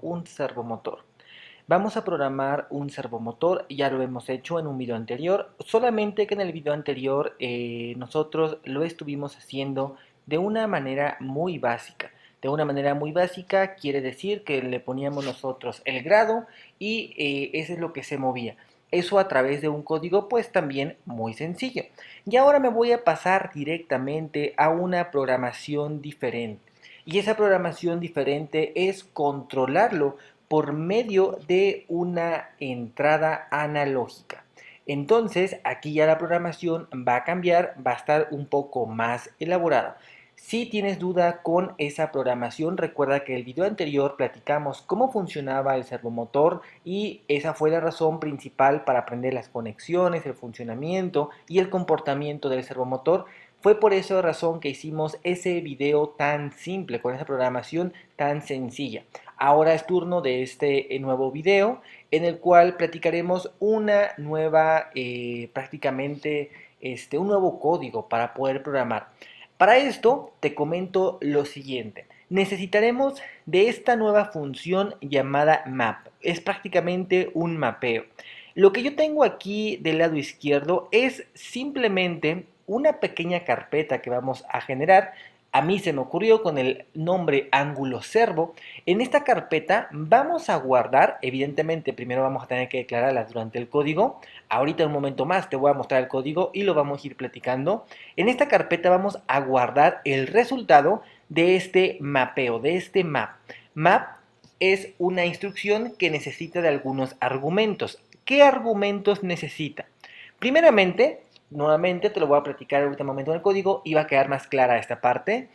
Un servomotor. Vamos a programar un servomotor, ya lo hemos hecho en un video anterior, solamente que en el video anterior nosotros lo estuvimos haciendo de una manera muy básica. De una manera muy básica quiere decir que le poníamos nosotros el grado y eso es lo que se movía. Eso a través de un código pues también muy sencillo. Y ahora me voy a pasar directamente a una programación diferente. Y esa programación diferente es controlarlo por medio de una entrada analógica. Entonces, aquí ya la programación va a cambiar, va a estar un poco más elaborada. Si tienes duda con esa programación, recuerda que en el video anterior platicamos cómo funcionaba el servomotor y esa fue la razón principal para aprender las conexiones, el funcionamiento y el comportamiento del servomotor. Fue por esa razón que hicimos ese video tan simple, con esa programación tan sencilla. Ahora es turno de este nuevo video en el cual platicaremos una nueva, prácticamente un nuevo código para poder programar. Para esto te comento lo siguiente. Necesitaremos de esta nueva función llamada map. Es prácticamente un mapeo. Lo que yo tengo aquí del lado izquierdo es simplemente una pequeña carpeta que vamos a generar. A mí se me ocurrió con el nombre ángulo servo. En esta carpeta vamos a guardar, evidentemente primero vamos a tener que declararlas durante el código. Ahorita en un momento más te voy a mostrar el código y lo vamos a ir platicando. En esta carpeta vamos a guardar el resultado de este mapeo, de este map. Map es una instrucción que necesita de algunos argumentos. ¿Qué argumentos necesita? Primeramente, nuevamente te lo voy a platicar en el último momento en el código y va a quedar más clara esta parte.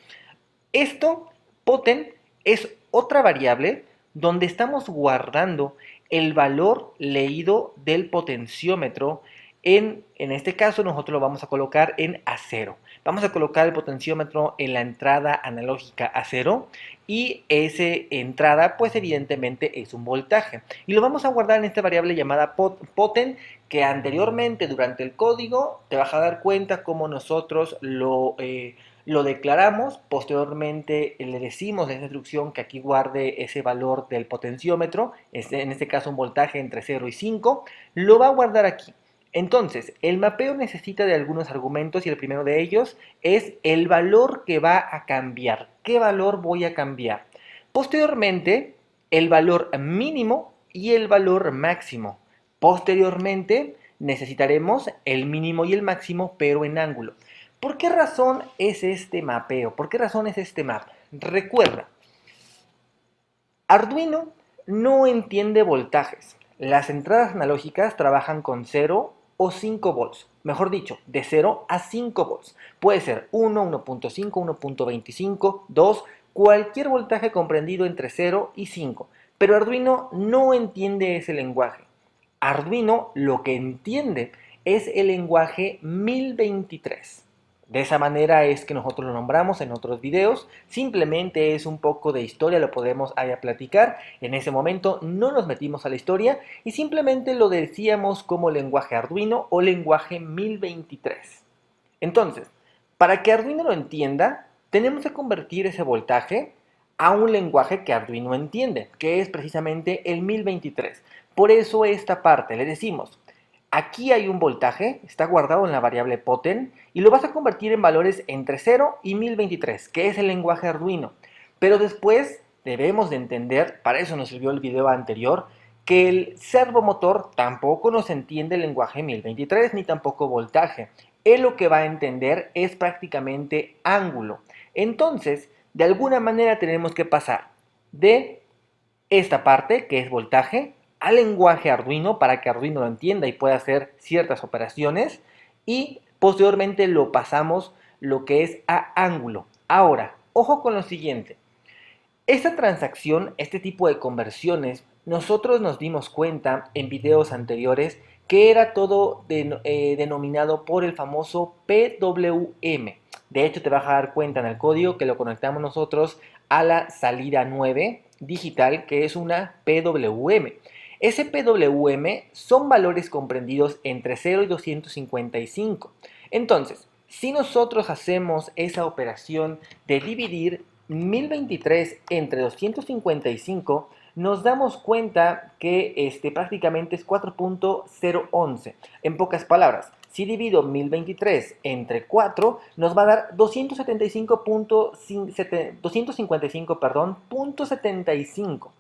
Esto, poten, es otra variable donde estamos guardando el valor leído del potenciómetro. En este caso nosotros lo vamos a colocar en A0. Vamos a colocar el potenciómetro en la entrada analógica A0 y esa entrada pues evidentemente es un voltaje. Y lo vamos a guardar en esta variable llamada poten, que anteriormente durante el código te vas a dar cuenta cómo nosotros lo declaramos. Posteriormente le decimos en esta instrucción que aquí guarde ese valor del potenciómetro, en este caso un voltaje entre 0 y 5, lo va a guardar aquí. Entonces, el mapeo necesita de algunos argumentos y el primero de ellos es el valor que va a cambiar. ¿Qué valor voy a cambiar? Posteriormente, el valor mínimo y el valor máximo. Posteriormente, necesitaremos el mínimo y el máximo, pero en ángulo. ¿Por qué razón es este mapeo? ¿Por qué razón es este map? Recuerda, Arduino no entiende voltajes. Las entradas analógicas trabajan con 0 o 5 volts. Mejor dicho, de 0 a 5 volts. Puede ser 1, 1.5, 1.25, 2, cualquier voltaje comprendido entre 0 y 5. Pero Arduino no entiende ese lenguaje. Arduino lo que entiende es el lenguaje 1023. De esa manera es que nosotros lo nombramos en otros videos. Simplemente es un poco de historia, lo podemos allá platicar. En ese momento no nos metimos a la historia y simplemente lo decíamos como lenguaje Arduino o lenguaje 1023. Entonces, para que Arduino lo entienda, tenemos que convertir ese voltaje a un lenguaje que Arduino entiende, que es precisamente el 1023. Por eso esta parte le decimos, aquí hay un voltaje, está guardado en la variable poten, y lo vas a convertir en valores entre 0 y 1023, que es el lenguaje Arduino. Pero después debemos de entender, para eso nos sirvió el video anterior, que el servomotor tampoco nos entiende el lenguaje 1023 ni tampoco voltaje. Él lo que va a entender es prácticamente ángulo. Entonces, de alguna manera tenemos que pasar de esta parte, que es voltaje, al lenguaje Arduino para que Arduino lo entienda y pueda hacer ciertas operaciones, y posteriormente lo pasamos lo que es a ángulo. Ahora, ojo con lo siguiente. Esta transacción, este tipo de conversiones, nosotros nos dimos cuenta en videos anteriores que era todo denominado por el famoso PWM. De hecho, te vas a dar cuenta en el código que lo conectamos nosotros a la salida 9 digital, que es una PWM. SPWM son valores comprendidos entre 0 y 255. Entonces, si nosotros hacemos esa operación de dividir 1023 entre 255, nos damos cuenta que prácticamente es 4.011. En pocas palabras, si divido 1023 entre 4, nos va a dar 255, perdón, punto 75.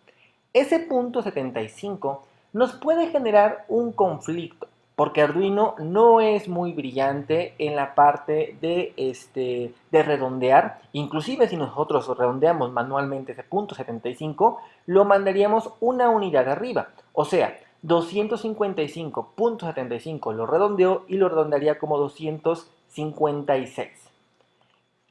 Ese punto 75 nos puede generar un conflicto, porque Arduino no es muy brillante en la parte de redondear. Inclusive si nosotros redondeamos manualmente ese punto 75, lo mandaríamos una unidad arriba. O sea, 255.75 lo redondeo y lo redondearía como 256.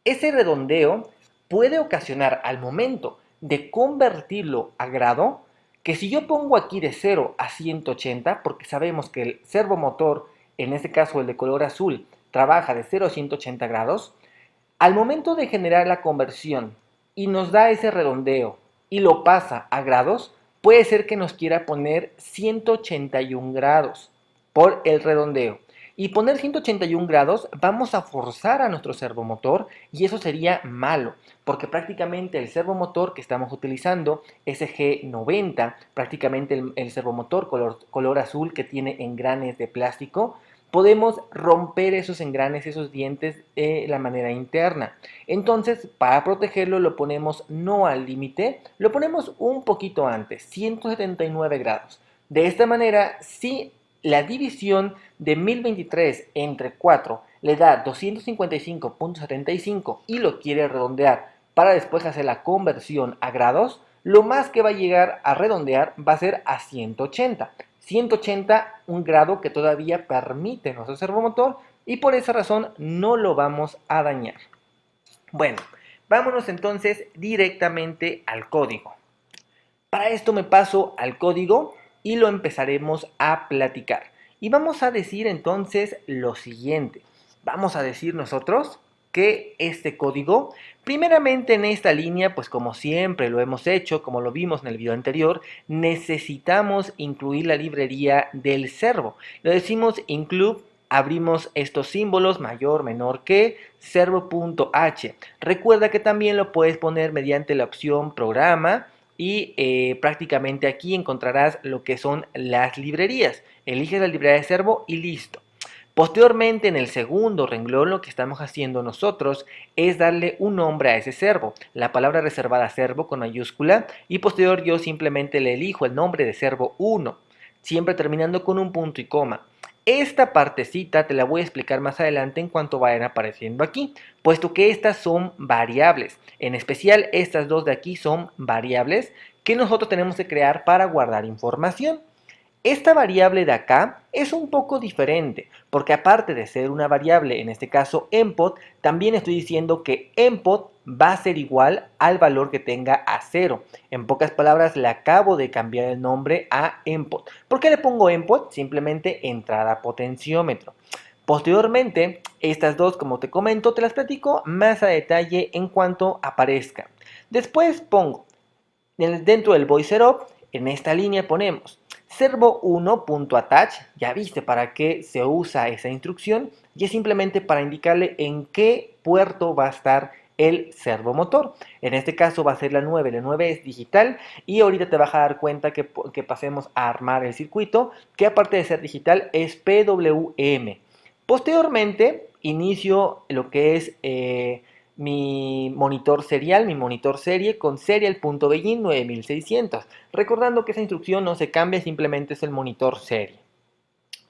Ese redondeo puede ocasionar al momento de convertirlo a grado, que si yo pongo aquí de 0 a 180, porque sabemos que el servomotor, en este caso el de color azul, trabaja de 0 a 180 grados, al momento de generar la conversión y nos da ese redondeo y lo pasa a grados, puede ser que nos quiera poner 181 grados por el redondeo. Y poner 181 grados vamos a forzar a nuestro servomotor y eso sería malo, porque prácticamente el servomotor que estamos utilizando, SG90, prácticamente el servomotor color azul que tiene engranes de plástico, podemos romper esos engranes, esos dientes de la manera interna. Entonces, para protegerlo lo ponemos no al límite, lo ponemos un poquito antes, 179 grados. De esta manera, si la división de 1023 entre 4 le da 255.75 y lo quiere redondear para después hacer la conversión a grados, lo más que va a llegar a redondear va a ser a 180. 180, un grado que todavía permite nuestro servomotor y por esa razón no lo vamos a dañar. Bueno, vámonos entonces directamente al código. Para esto me paso al código y lo empezaremos a platicar. Y vamos a decir entonces lo siguiente. Vamos a decir nosotros que este código, primeramente en esta línea, pues como siempre lo hemos hecho, como lo vimos en el video anterior, necesitamos incluir la librería del servo. Lo decimos include, abrimos estos símbolos mayor, menor que, servo.h. Recuerda que también lo puedes poner mediante la opción programa y prácticamente aquí encontrarás lo que son las librerías. Eliges la librería de servo y listo. Posteriormente, en el segundo renglón, lo que estamos haciendo nosotros es darle un nombre a ese servo, la palabra reservada servo con mayúscula, y posterior yo simplemente le elijo el nombre de servo 1, siempre terminando con un punto y coma. Esta partecita te la voy a explicar más adelante en cuanto vayan apareciendo aquí, puesto que estas son variables. En especial, estas dos de aquí son variables que nosotros tenemos que crear para guardar información. Esta variable de acá es un poco diferente, porque aparte de ser una variable, en este caso input, también estoy diciendo que input va a ser igual al valor que tenga a 0. En pocas palabras, le acabo de cambiar el nombre a input. ¿Por qué le pongo input? Simplemente entrada potenciómetro. Posteriormente, estas dos, como te comento, te las platico más a detalle en cuanto aparezcan. Después pongo, dentro del void setup, en esta línea ponemos servo1.attach, ya viste para qué se usa esa instrucción, y es simplemente para indicarle en qué puerto va a estar el servomotor. En este caso va a ser la 9 es digital y ahorita te vas a dar cuenta que pasemos a armar el circuito, que aparte de ser digital es PWM. Posteriormente inicio lo que es mi monitor serial, mi monitor serie con serial.begin 9600. Recordando que esa instrucción no se cambia, simplemente es el monitor serie.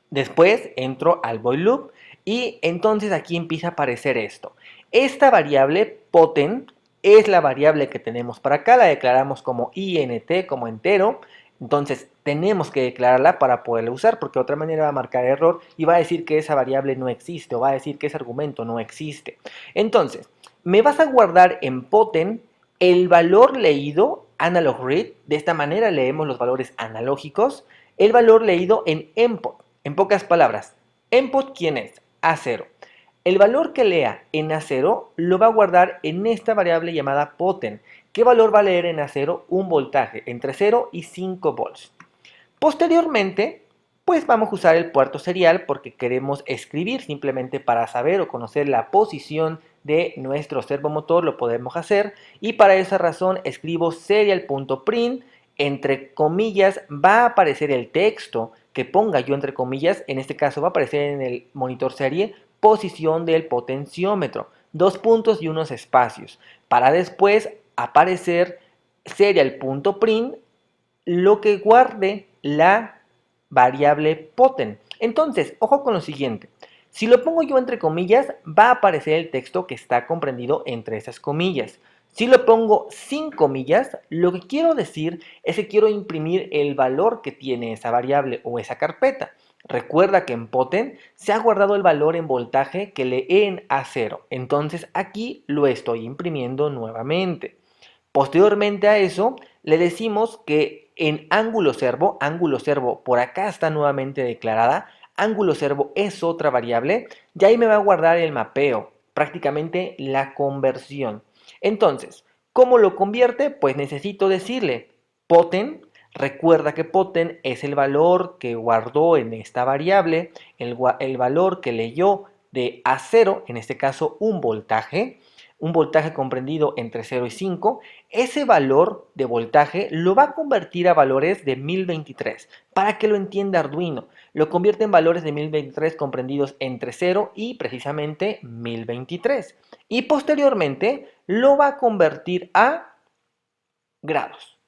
Después entro al void loop y entonces aquí empieza a aparecer esto. Esta variable poten es la variable que tenemos para acá, la declaramos como int, como entero. Entonces tenemos que declararla para poderla usar, porque de otra manera va a marcar error y va a decir que esa variable no existe o va a decir que ese argumento no existe. Entonces, me vas a guardar en poten el valor leído, analog read, de esta manera leemos los valores analógicos, el valor leído en input. En pocas palabras, input, ¿quién es? A0. El valor que lea en A0 lo va a guardar en esta variable llamada poten. ¿Qué valor va a leer en A0? Un voltaje entre 0 y 5 volts. Posteriormente, pues vamos a usar el puerto serial porque queremos escribir simplemente para saber o conocer la posición de nuestro servomotor, lo podemos hacer, y para esa razón escribo serial.print, entre comillas va a aparecer el texto que ponga yo entre comillas, en este caso va a aparecer en el monitor serie posición del potenciómetro, dos puntos y unos espacios, para después aparecer serial.print lo que guarde la variable poten. Entonces, ojo con lo siguiente. Si lo pongo yo entre comillas, va a aparecer el texto que está comprendido entre esas comillas. Si lo pongo sin comillas, lo que quiero decir es que quiero imprimir el valor que tiene esa variable o esa carpeta. Recuerda que en poten se ha guardado el valor en voltaje que lee en A0. Entonces aquí lo estoy imprimiendo nuevamente. Posteriormente a eso, le decimos que en ángulo servo por acá está nuevamente declarada, ángulo servo es otra variable, y ahí me va a guardar el mapeo, prácticamente la conversión. Entonces, ¿cómo lo convierte? Pues necesito decirle poten, recuerda que poten es el valor que guardó en esta variable, el valor que leyó de A0, en este caso un voltaje comprendido entre 0 y 5, ese valor de voltaje lo va a convertir a valores de 1023. Para que lo entienda Arduino, lo convierte en valores de 1023 comprendidos entre 0 y precisamente 1023. Y posteriormente lo va a convertir a grados,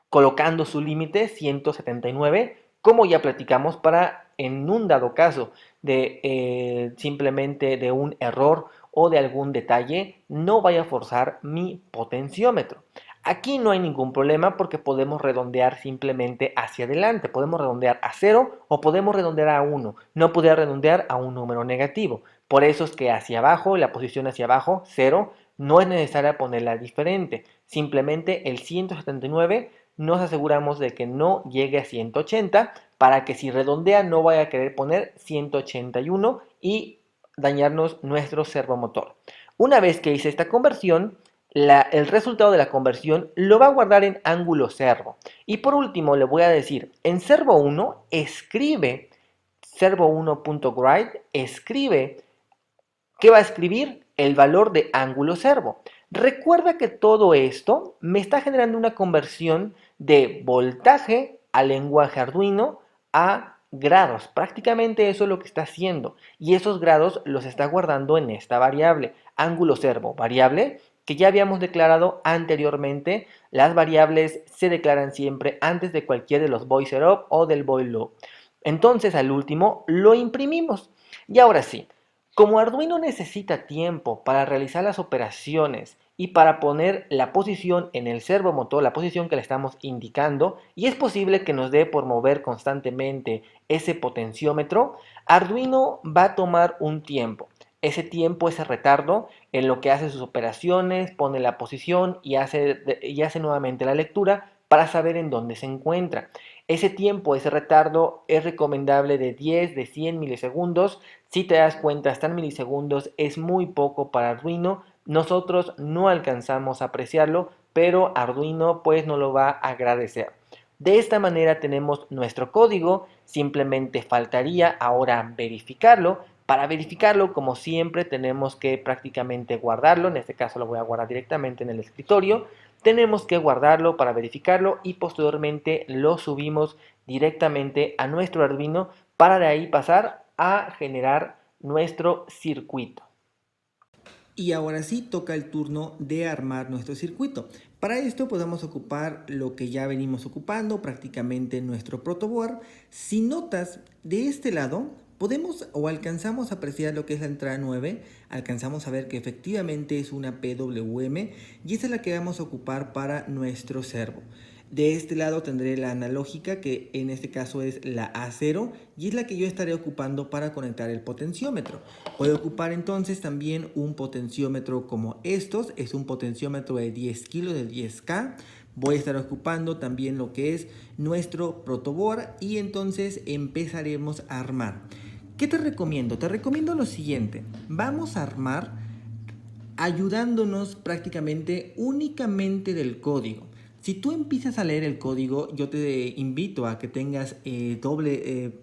colocando su límite 179, como ya platicamos, para en un dado caso de simplemente de un error o de algún detalle, no vaya a forzar mi potenciómetro. Aquí no hay ningún problema porque podemos redondear simplemente hacia adelante. Podemos redondear a 0 o podemos redondear a 1. No podría redondear a un número negativo. Por eso es que hacia abajo, la posición hacia abajo, 0, no es necesaria ponerla diferente. Simplemente el 179 nos aseguramos de que no llegue a 180 para que si redondea no vaya a querer poner 181 y dañarnos nuestro servomotor. Una vez que hice esta conversión, el resultado de la conversión lo va a guardar en ángulo servo. Y por último le voy a decir, en servo 1 escribe servo1.write, escribe, ¿qué va a escribir? El valor de ángulo servo. Recuerda que todo esto me está generando una conversión de voltaje al lenguaje Arduino a grados. Prácticamente eso es lo que está haciendo. Y esos grados los está guardando en esta variable, ángulo servo, variable que ya habíamos declarado anteriormente. Las variables se declaran siempre antes de cualquier de los boil setup o del boil loop. Entonces al último lo imprimimos. Y ahora sí, como Arduino necesita tiempo para realizar las operaciones y para poner la posición en el servomotor, la posición que le estamos indicando, y es posible que nos dé por mover constantemente ese potenciómetro, Arduino va a tomar un tiempo. Ese tiempo, ese retardo en lo que hace sus operaciones, pone la posición y hace nuevamente la lectura para saber en dónde se encuentra. Ese tiempo, ese retardo es recomendable de 10, de 100 milisegundos. Si te das cuenta, hasta en milisegundos es muy poco para Arduino. Nosotros no alcanzamos a apreciarlo, pero Arduino pues nos lo va a agradecer. De esta manera tenemos nuestro código, simplemente faltaría ahora verificarlo. Para verificarlo, como siempre, tenemos que prácticamente guardarlo. En este caso lo voy a guardar directamente en el escritorio. Tenemos que guardarlo para verificarlo y posteriormente lo subimos directamente a nuestro Arduino para de ahí pasar a generar nuestro circuito. Y ahora sí toca el turno de armar nuestro circuito. Para esto podemos ocupar lo que ya venimos ocupando, prácticamente nuestro protoboard. Si notas de este lado, podemos o alcanzamos a apreciar lo que es la entrada 9, alcanzamos a ver que efectivamente es una PWM y esa es la que vamos a ocupar para nuestro servo. De este lado tendré la analógica, que en este caso es la A0, y es la que yo estaré ocupando para conectar el potenciómetro. Puedo ocupar entonces también un potenciómetro como estos, es un potenciómetro de 10 kilos, de 10K. Voy a estar ocupando también lo que es nuestro protoboard y entonces empezaremos a armar. ¿Qué te recomiendo? Te recomiendo lo siguiente. Vamos a armar ayudándonos prácticamente únicamente del código. Si tú empiezas a leer el código, yo te invito a que tengas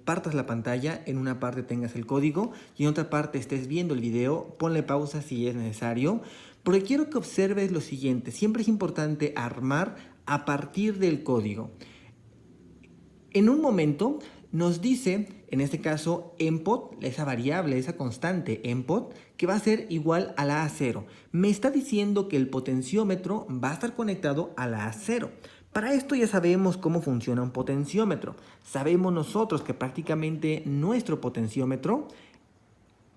partas la pantalla, en una parte tengas el código y en otra parte estés viendo el video, ponle pausa si es necesario, porque quiero que observes lo siguiente, siempre es importante armar a partir del código. En un momento nos dice, en este caso, input, esa variable, esa constante input, que va a ser igual a la A0. Me está diciendo que el potenciómetro va a estar conectado a la A0. Para esto ya sabemos cómo funciona un potenciómetro. Sabemos nosotros que prácticamente nuestro potenciómetro,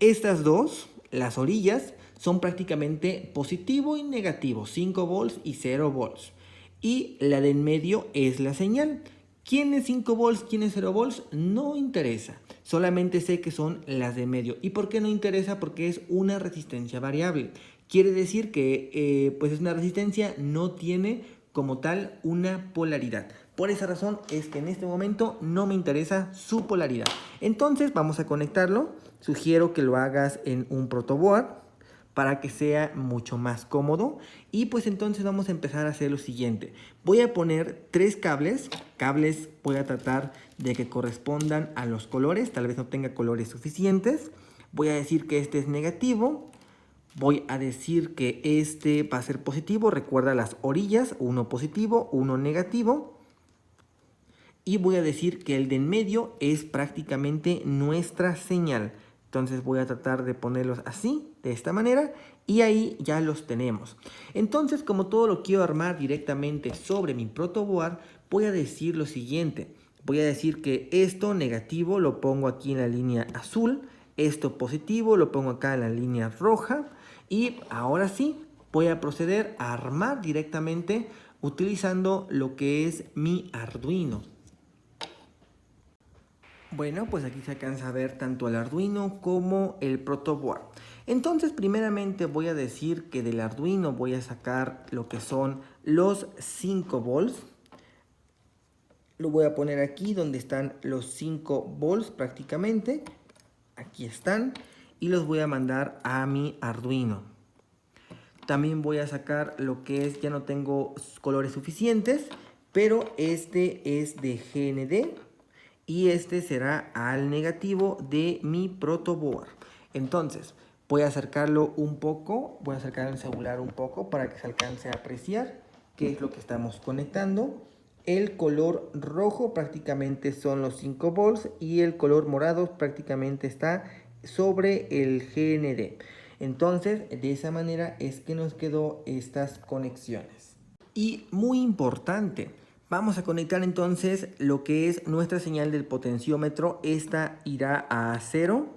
estas dos, las orillas, son prácticamente positivo y negativo, 5 volts y 0 volts. Y la de en medio es la señal. ¿Quién es 5 volts? ¿Quién es 0 volts? No interesa. Solamente sé que son las de medio. ¿Y por qué no interesa? Porque es una resistencia variable. Quiere decir que pues es una resistencia, no tiene como tal una polaridad. Por esa razón es que en este momento no me interesa su polaridad. Entonces vamos a conectarlo. Sugiero que lo hagas en un protoboard para que sea mucho más cómodo. Y pues entonces vamos a empezar a hacer lo siguiente. Voy a poner 3 cables. Voy a tratar de que correspondan a los colores. Tal vez no tenga colores suficientes. Voy a decir que este es negativo. Voy a decir que este va a ser positivo. Recuerda las orillas. Uno positivo, uno negativo. Y voy a decir que el de en medio es prácticamente nuestra señal. Entonces voy a tratar de ponerlos así, de esta manera, y ahí ya los tenemos. Entonces, como todo lo quiero armar directamente sobre mi protoboard, voy a decir lo siguiente. Voy a decir que esto negativo lo pongo aquí en la línea azul, esto positivo lo pongo acá en la línea roja, y ahora sí voy a proceder a armar directamente utilizando lo que es mi Arduino. Bueno, pues aquí se alcanza a ver tanto el Arduino como el protoboard. Entonces, primeramente voy a decir que del Arduino voy a sacar lo que son los 5 volts. Lo voy a poner aquí donde están los 5 volts prácticamente. Aquí están. Y los voy a mandar a mi Arduino. También voy a sacar lo que es, ya no tengo colores suficientes, pero este es de GND. Y este será al negativo de mi protoboard. Entonces, voy a acercarlo un poco, voy a acercar el celular un poco para que se alcance a apreciar qué es lo que estamos conectando. El color rojo prácticamente son los 5 volts y el color morado prácticamente está sobre el GND. Entonces, de esa manera es que nos quedó estas conexiones. Y muy importante, vamos a conectar entonces lo que es nuestra señal del potenciómetro. Esta irá a 0.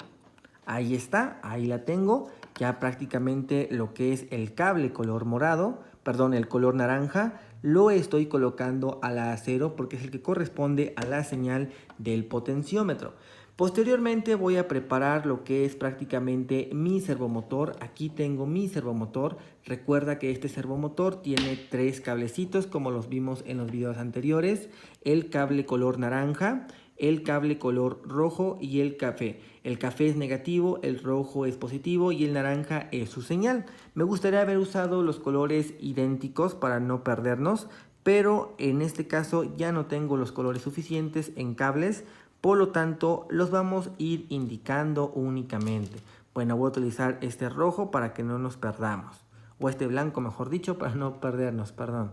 Ahí está, ahí la tengo. Ya prácticamente lo que es el cable color morado, perdón, el color naranja, lo estoy colocando a la 0 porque es el que corresponde a la señal del potenciómetro. Posteriormente voy a preparar lo que es prácticamente mi servomotor. Aquí tengo mi servomotor. Recuerda que este servomotor tiene 3 cablecitos como los vimos en los videos anteriores. El cable color naranja, el cable color rojo y el café. El café es negativo, el rojo es positivo y el naranja es su señal. Me gustaría haber usado los colores idénticos para no perdernos, pero en este caso ya no tengo los colores suficientes en cables. Por lo tanto, los vamos a ir indicando únicamente. Bueno, voy a utilizar este rojo para que no nos perdamos. O este blanco, mejor dicho, para no perdernos, perdón.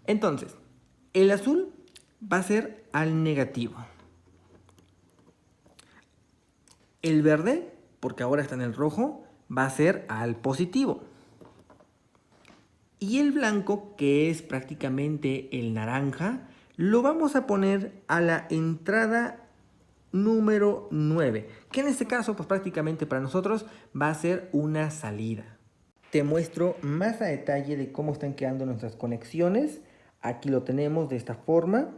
Entonces, el azul va a ser al negativo. El verde, porque ahora está en el rojo, va a ser al positivo. Y el blanco, que es prácticamente el naranja, lo vamos a poner a la entrada número 9, que en este caso pues prácticamente para nosotros va a ser una salida. Te muestro más a detalle de cómo están quedando nuestras conexiones. Aquí lo tenemos de esta forma.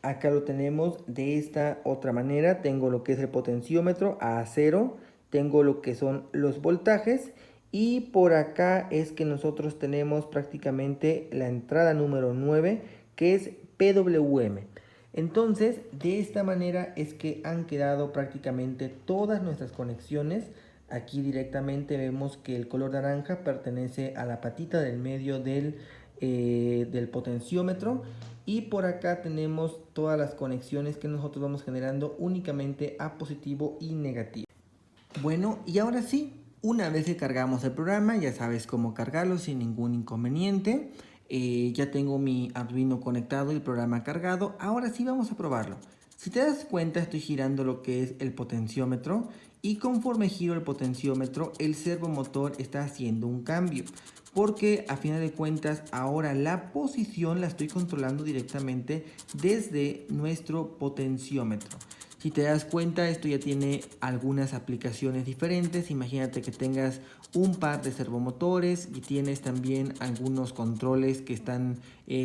Acá lo tenemos de esta otra manera. Tengo lo que es el potenciómetro a 0. Tengo lo que son los voltajes. Y por acá es que nosotros tenemos prácticamente la entrada número 9, que es PWM. Entonces, de esta manera es que han quedado prácticamente todas nuestras conexiones. Aquí directamente vemos que el color naranja pertenece a la patita del medio del del potenciómetro. Y por acá tenemos todas las conexiones que nosotros vamos generando únicamente a positivo y negativo. Bueno, y ahora sí, una vez que cargamos el programa, ya sabes cómo cargarlo sin ningún inconveniente. Ya tengo mi Arduino conectado y el programa cargado. Ahora sí vamos a probarlo. Si te das cuenta, estoy girando lo que es el potenciómetro y conforme giro el potenciómetro, el servomotor está haciendo un cambio. Porque a final de cuentas, ahora la posición la estoy controlando directamente desde nuestro potenciómetro. Si te das cuenta, esto ya tiene algunas aplicaciones diferentes. Imagínate que tengas un par de servomotores y tienes también algunos controles que están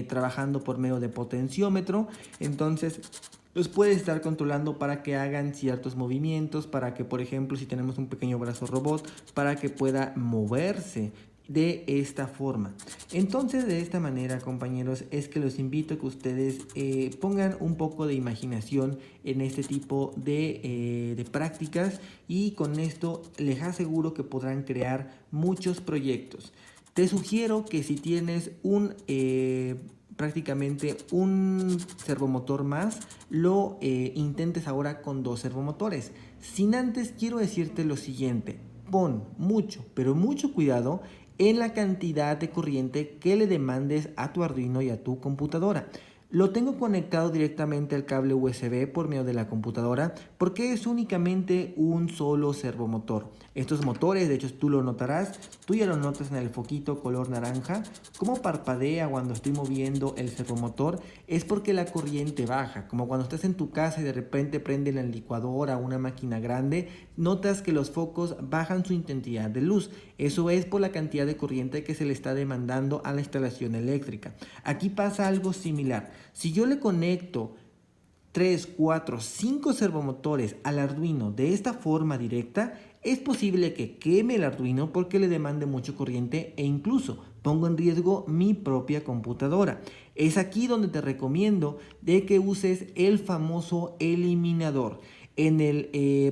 trabajando por medio de potenciómetro. Entonces los puedes estar controlando para que hagan ciertos movimientos, para que, por ejemplo, si tenemos un pequeño brazo robot, para que pueda moverse de esta forma. Entonces, de esta manera, compañeros, es que los invito a que ustedes pongan un poco de imaginación en este tipo de prácticas, y con esto les aseguro que podrán crear muchos proyectos. Te sugiero que si tienes prácticamente un servomotor más, lo intentes ahora con 2 servomotores. Sin antes, quiero decirte lo siguiente: pon mucho, pero mucho cuidado en la cantidad de corriente que le demandes a tu Arduino y a tu computadora. Lo tengo conectado directamente al cable USB por medio de la computadora porque es únicamente un solo servomotor. Estos motores, de hecho tú lo notarás, tú ya lo notas en el foquito color naranja, como parpadea cuando estoy moviendo el servomotor, es porque la corriente baja. Como cuando estás en tu casa y de repente prende la licuadora o una máquina grande, notas que los focos bajan su intensidad de luz. Eso es por la cantidad de corriente que se le está demandando a la instalación eléctrica. Aquí pasa algo similar. Si yo le conecto 3, 4, 5 servomotores al Arduino de esta forma directa, es posible que queme el Arduino porque le demande mucha corriente e incluso pongo en riesgo mi propia computadora. Es aquí donde te recomiendo de que uses el famoso eliminador.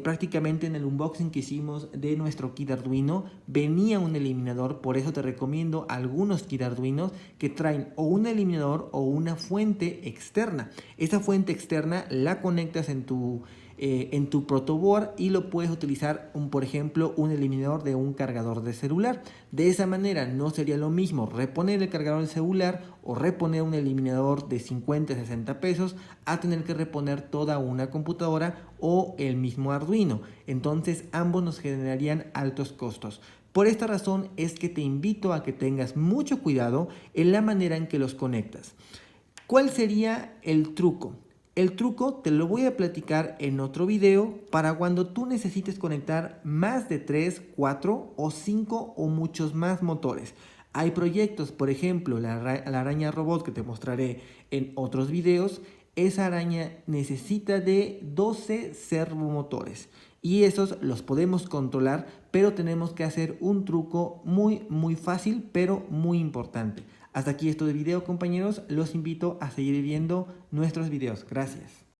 Prácticamente en el unboxing que hicimos de nuestro kit Arduino venía un eliminador, por eso te recomiendo algunos kit Arduinos que traen o un eliminador o una fuente externa. Esa fuente externa la conectas en tu protoboard y lo puedes utilizar, por ejemplo, un eliminador de un cargador de celular. De esa manera no sería lo mismo reponer el cargador del celular o reponer un eliminador de 50 60 pesos a tener que reponer toda una computadora o el mismo Arduino. Entonces ambos nos generarían altos costos. Por esta razón es que te invito a que tengas mucho cuidado en la manera en que los conectas. ¿Cuál sería el truco? El truco te lo voy a platicar en otro video para cuando tú necesites conectar más de 3, 4 o 5 o muchos más motores. Hay proyectos, por ejemplo, la araña robot que te mostraré en otros videos. Esa araña necesita de 12 servomotores y esos los podemos controlar, pero tenemos que hacer un truco muy fácil, pero muy importante. Hasta aquí esto de video, compañeros. Los invito a seguir viendo nuestros videos. Gracias.